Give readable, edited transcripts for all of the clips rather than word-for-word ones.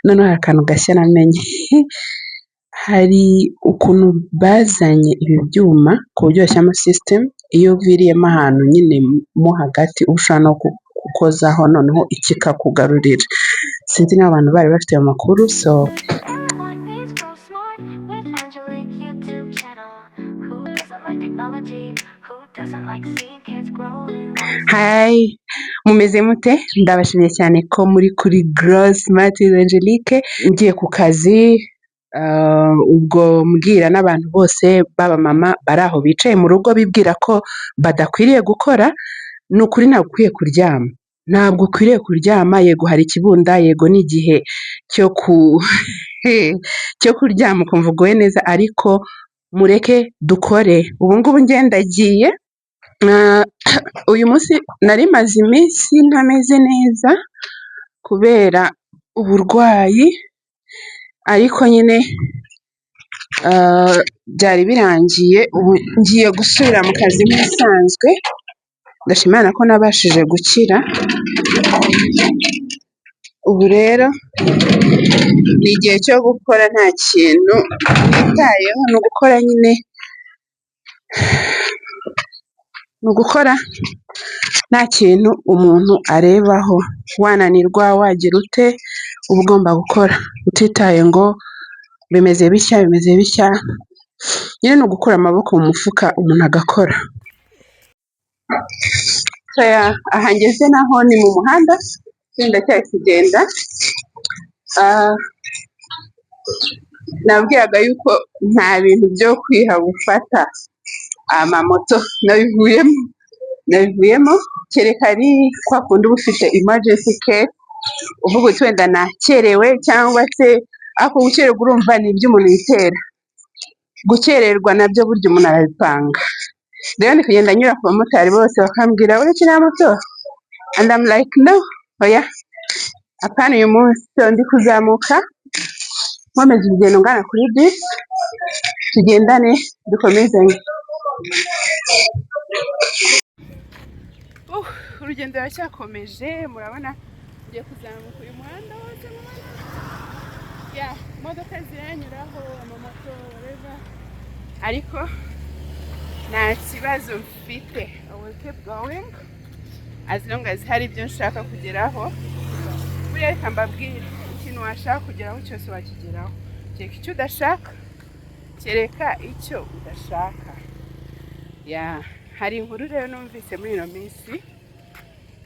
noneho hari akantu gashya namenye hari ukuntu bazanye ibi byuma ku buryo bashyiramo system iyo uviriyemo ahantu nyine mo hagati ushobora no gukozaho noneho kikakugarurira. Sinzi niba abantu bari bafite ayo makuru. So hi, mumeze mute? Ndabashimiye cyane ko muri kuri Grow Smart with Angelique. Ngiye ku kazi, ubwo mbwira n'abantu bose baba mama bari aho bicaye mu rugo bibwira ko badakwiriye gukora. Ni ukuri ntabwo ukwiye kuryama, ntabwo ukwiriye kuryama. Yego hari ikibunda, yego n'igihe cyo kuryama ukumva uguwe neza, ariko mureke dukore. Ubu ngubu ngendagiye. Uyu munsi nari maze iminsi ntameze neza kubera uburwayi, ariko nyine byari birangiye. Ubu ngiye gusubira mu kazi nk'isanzwe. Ndashima Imana ko nabashije gukira. Ubu rero ni igihe cyo gukora, nta kintu nitayeho, ni ugukora nyine, ni ugukora nta kintu umuntu arebaho. Wananirwa wagira ute, uba ugomba gukora utitaye ngo bimeze bitya bimeze bitya. Nyine ni ugukura amaboko mu mufuka umuntu agakora. Aha ngeze naho ni mu muhanda, ndacyari kugenda. Nabwiraga yuko nta bintu byo kwiha gufata amamoto nabivuyemo, kereka ari kwa kundi uba ufite emergency case uvuga uti wenda nakerewe, cyangwa se ako gukererwa urumva ni iby'umuntu yitera. Gukererwa nabyo burya umuntu arabipanga. Rero ndi kugenda nyura ku bamotari bose bakambwira urakina moto, and I'm like no, oya apana uyu munsi. Ndi kuzamuka nkomeza urugendo ngana kuri bisi, tugendane dukomezanye. Urugendo ruracyakomeje, murabona ngiye kuzamuka uyu muhanda wose. Imodoka ziranyuraho, amamoto, whatever, ariko nta kibazo mfite. I will keep going as long as hari ibyo nshaka kugeraho. Buriya reka mbabwire, ikintu washaka kugeraho cyose wakigeraho. Kereka icyo udashaka, kereka icyo udashaka. Hari inkuru rero numvise muri ino minsi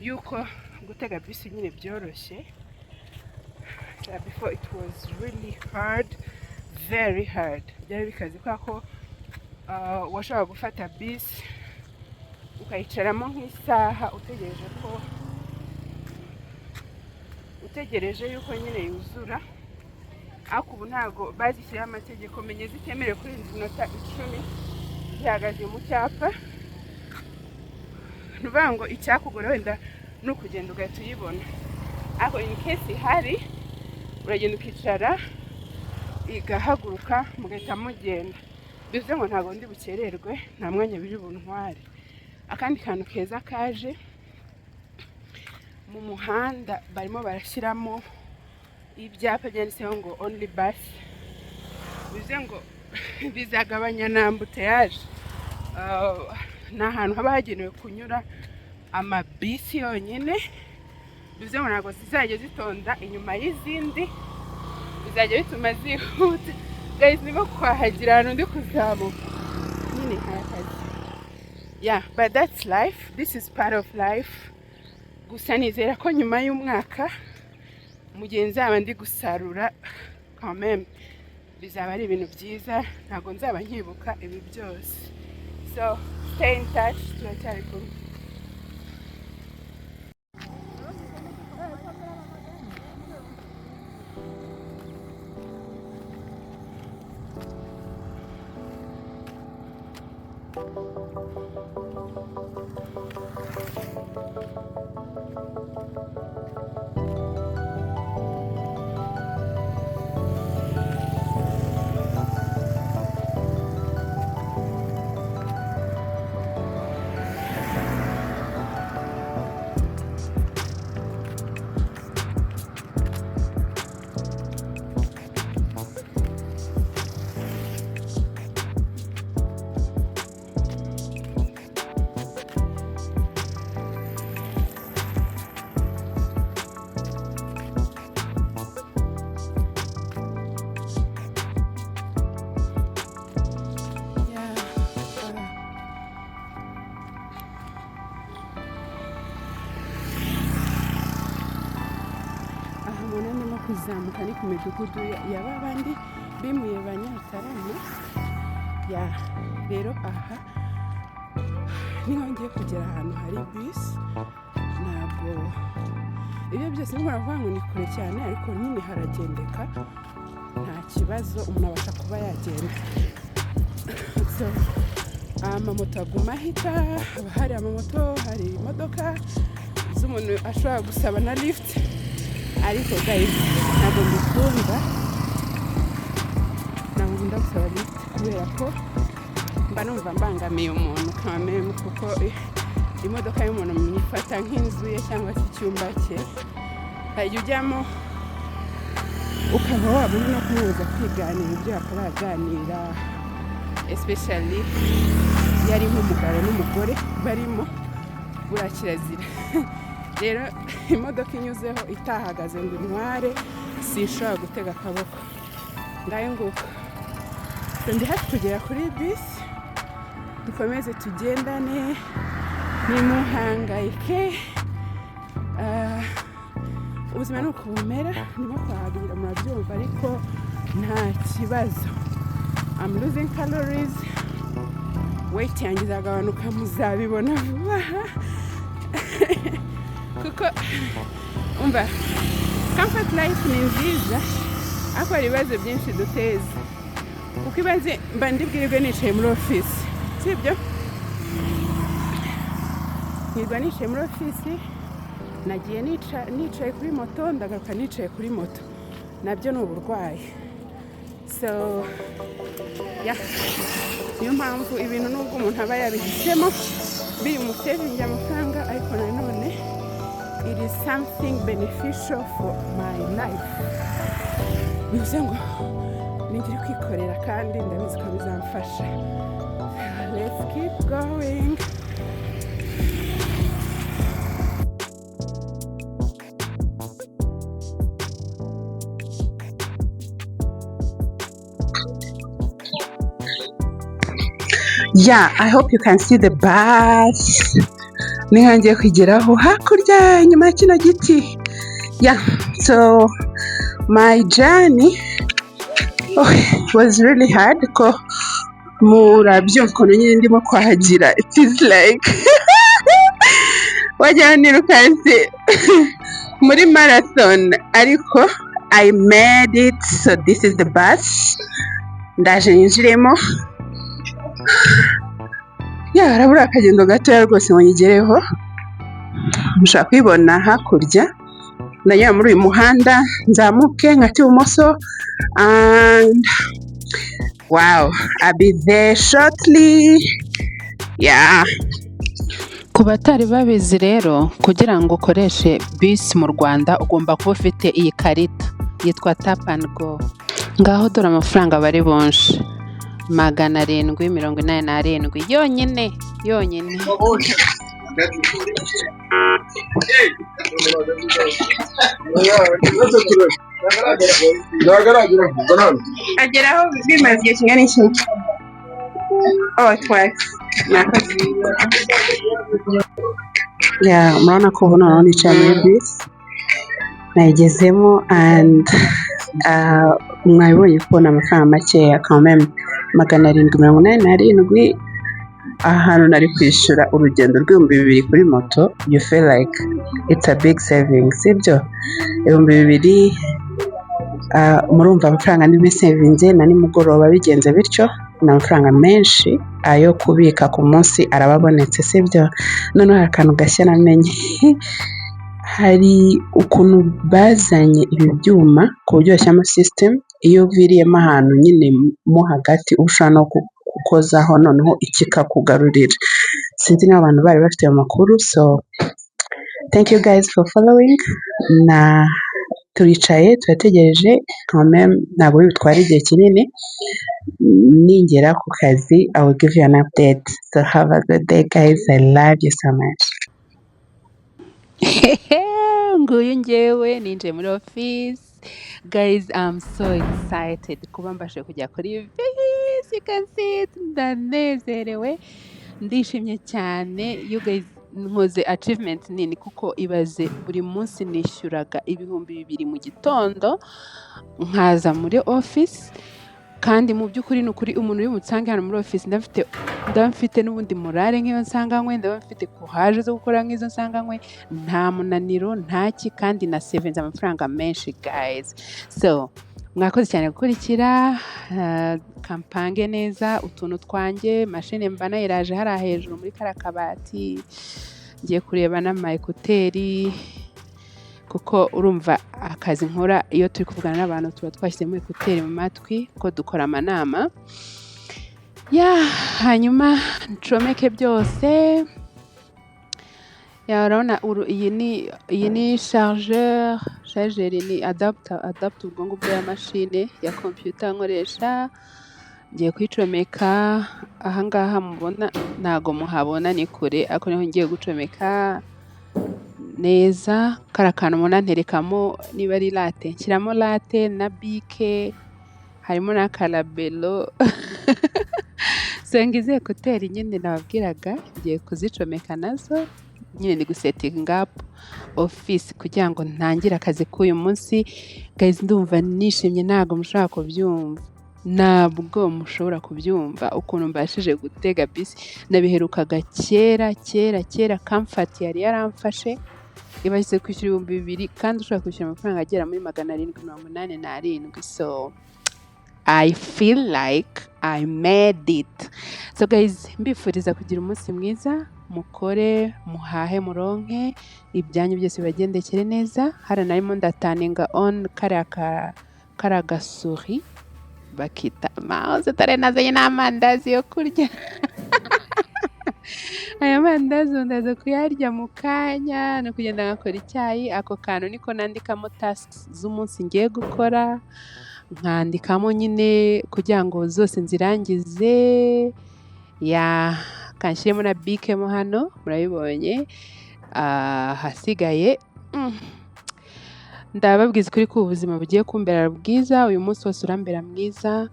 yuko gutega bisi nyine byoroshye. Before it was really hard, very hard. Byari bikaze kubera ko washobora gufata bisi ukayicaramo nk'isaha utegereje yuko nyine yuzura. Ariko ubu ntabwo bazishyiraho amategeko, menye zitemerewe kurenza iminota 10 zihagaze mu cyapa. Ni ukuvuga ngo icyakugora wenda ni ukugenda ugahita uyibona, ariko in case ihari uragenda ukicara igahaguruka mugahita mugenda. Bivuze ngo ntabwo ndi bukererwe, nta mwanya biri buntware. Akandi kantu keza kaje mu muhanda, barimo barashyiramo ibyapa byanditseho ngo only bus. Bivuze ngo bizagabanya na ambuteyage. Ni ahantu haba hagenewe kunyura amabisi yonyine. Bivuze ngo ntabwo zizajya zitonda inyuma y'izindi, bizajya bituma zihuta. Guys, niba kwahagira ahantu ndi kuzamuka nyine harakazi. But that's life. This is part of life. Gusa nizera ko nyuma y'umwaka mugenzi aba ndi gusarura quand même bizaba ari ibintu byiza. Ntabwo nzaba nkibuka ibi byose. So stay in touch, turacyari kumwe. kuzamuka ni ku midugudu ya babandi bimuye ba Nyarutarama. Ya rero aha niho ngiye kugera ahantu hari bisi. Ntabwo ibyo byose niko navuga ngo ni kure cyane, ariko nyine haragendeka, nta kibazo, umuntu abasha kuba yagenda. So amamoto aguma ahita, haba hari amamoto, hari imodoka z'umuntu ashobora gusaba na lift, ariko guys ntabwo mbikunda gusaba lift kubera ko mba numva mbangamiye umuntu kameme, kuko imodoka y'umuntu mwifata nk'inzu ye cyangwa se icyumba cye, hajya ujyamo ukaba waba uri no kumubuza kwiganira ibyo yakaba yaganira, especially yari nk'umugabo n'umugore barimo, buriya kirazira. Rero imodoka inyuzeho itahagaze ngo intware, sinshobora gutega akaboko. Ngayo nguko ndi hafi kugera kuri bisi, dukomeze tugendane, nimuhangayike. Ubuzima ni uko bumera, ndimo kuhagira murabyumva, ariko nta kibazo. I'm losing calories, weight yanjye izagabanuka, muzabibona vuba. Kuko umva comfort life ni nziza, ariko hari ibibazo byinshi duteza. Kuko ibaze mba ndibwirirwe nicaye muri ofisi, sibyo? Nirwa nicaye muri ofisi, nagiye nicaye kuri moto, ndagaruka nicaye kuri moto, nabyo ni uburwayi. So yeah, niyo mpamvu ibintu nubwo umuntu aba yabihisemo bimusevinga amafaranga, ariko nanone it is something beneficial for my life. Bivuze ngo ningire kwikorera kandi ndabizi ko bizamfasha. Let's keep going. Yeah, I hope you can see the bus. Niho ngiye kwigeraho hakurya inyuma ya kino giti. Yeah, so my journey was really hard, ko murabyumva ukuntu nyine ndimo kwahagira. It is like wagira nirukanse muri marathon, ariko I made it. So this is the bus, ndaje nyinjiremo. Harabura akagendo gatoya rwose ngo nyigereho. Mushaka kwibona hakurya, ndanyura muri uyu muhanda, nzamuke nkati ibumoso, and wow, I'll be there shortly. Yeah. Ku batari babizi rero, kugira ngo ukoreshe bisi mu Rwanda ugomba kuba ufite iyi karita yitwa tap and go. Ngaho dore amafaranga bari bonshi, 787 yonyine. Ageraho bimaze igihe kingana iki? Twice. Murabona ko ubu noneho nicaye muri bisi, nayigezemo, and mwabibonye ko ni amafaranga makeya kameme, 787. Ahantu nari kwishyura urugendo rw'2,000 kuri moto, you feel like it's a big savings, sibyo? 2,000, murumva amafaranga ni bisevinze, na nimugoroba bigenze bityo, ni amafaranga menshi ayo kubika ku munsi arababonetse, sibyo? Noneho hari akantu gashya namenye. Hari ukuntu bazanye ibi byuma ku buryo bashyiramo system, iyo uviriyemo ahantu nyine mo hagati ushobora no gukozaho, noneho ikikakugarurira. Sinzi niba abantu bari bafite ayo makuru. So thank you guys for following. Na turicaye turategereje, ntabwo bitwara igihe kinini. Ningera ku kazi, I will give you an update. So have a good day guys, I love you so much. Nguyu njyewe ninjiye muri office. Guys, I'm so excited kuba mbashe kujya kuri bisi. You can see it, ndanezerewe, ndishimye cyane. You guys, nkoze achievement nini kuko ibaze buri munsi nishyuraga 2,000 mu gitondo nkaza muri office kandi mu by'ukuri ni ukuri umuntu uri butsange hano muri office ndaba mfite n'ubundi morale nk'iyo nsanganywe, ndaba mfite courage zo gukora nk'izo nsanganywe, nta munaniro ntaki kandi na savings amafaranga menshi guys. So mwakoze cyane gukurikira, kampange neza utuntu twanjye, mashine mba nayiraje hariya hejuru muri kariya kabati, ngiye kureba n'ama ekuteri kuko urumva akazi nkora iyo turi kuvugana n'abantu tuba twashyizemo ekuteri mu matwi ko dukora amanama. Hanyuma ncomeke byose. Urabona iyi ni chargeur ni adapter ubwonko bwa mashine ya computer nkoresha. Ngiye kuyicomeka ahangaha mubona, ntago muhabona ni kure ariko niho ngiye gucomeka neza. Kara kantu mubona nterekamo niba ari late, nshyiramo late na bike, harimo n'akarabelo. So ngize ekuteri nyine nababwiraga ngiye kuzicomeka nazo, nyine ni gusetting up office kugira ngo ntangire akazi k'uyu munsi. Guys, ndumva nishimye, ntabwo mushobora kubyumva ukuntu mbashije gutega bisi. Nabiherukaga kera Comfort yari yaramfashe ibashyize kwishyura 2,000 kandi ushobora kwishyura amafaranga agera muri 787. So I feel like I made it. So guys, mbifuriza kugira umunsi mwiza, mukore, muhahe, muronke, ibyanyu byose bibagendekere neza. Hara narimo ndataninga on kariya gasuri bakita mouse, tare nazanye n'amandazi yo kurya. Aya mandazi ndaza kuyarya mu kanya, no kugenda ngakora icyayi. Ako kantu niko nandikamo tasks z'umunsi ngiye gukora, nkandikamo nyine kugira ngo zose nzirangize. Kanshyiremo na bike mo hano murabibonye. Hasigaye ndababwiza ukuri ko ubuzima bugiye kumbera bwiza, uyu munsi wose urambera mwiza.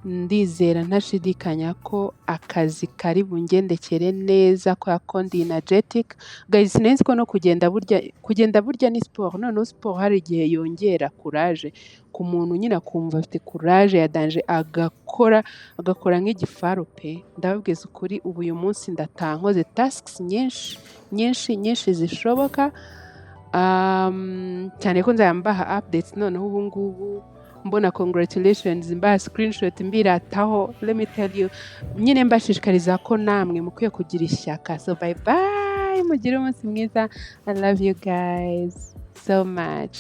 Ndizera ntashidikanya ko akazi kari bungendekere neza kubera ko ndi energetic. Guys, sinzi ko no kugenda burya ni sport. Noneho sport hari igihe yongera courage ku muntu, nyine akumva afite courage ya danger, agakora nk'igifaru pe. Ndababwiza ukuri ubu uyu munsi ndatankoze tasks nyinshi zishoboka. Cyane ko nzambaha updates noneho ubu ngubu mbona congratulations, mbaha screenshot mbirataho. Let me tell you, nyine mbashishikariza ko namwe mukwiye kugira ishyaka. So bye bye, mugire umunsi mwiza. I love you guys so much.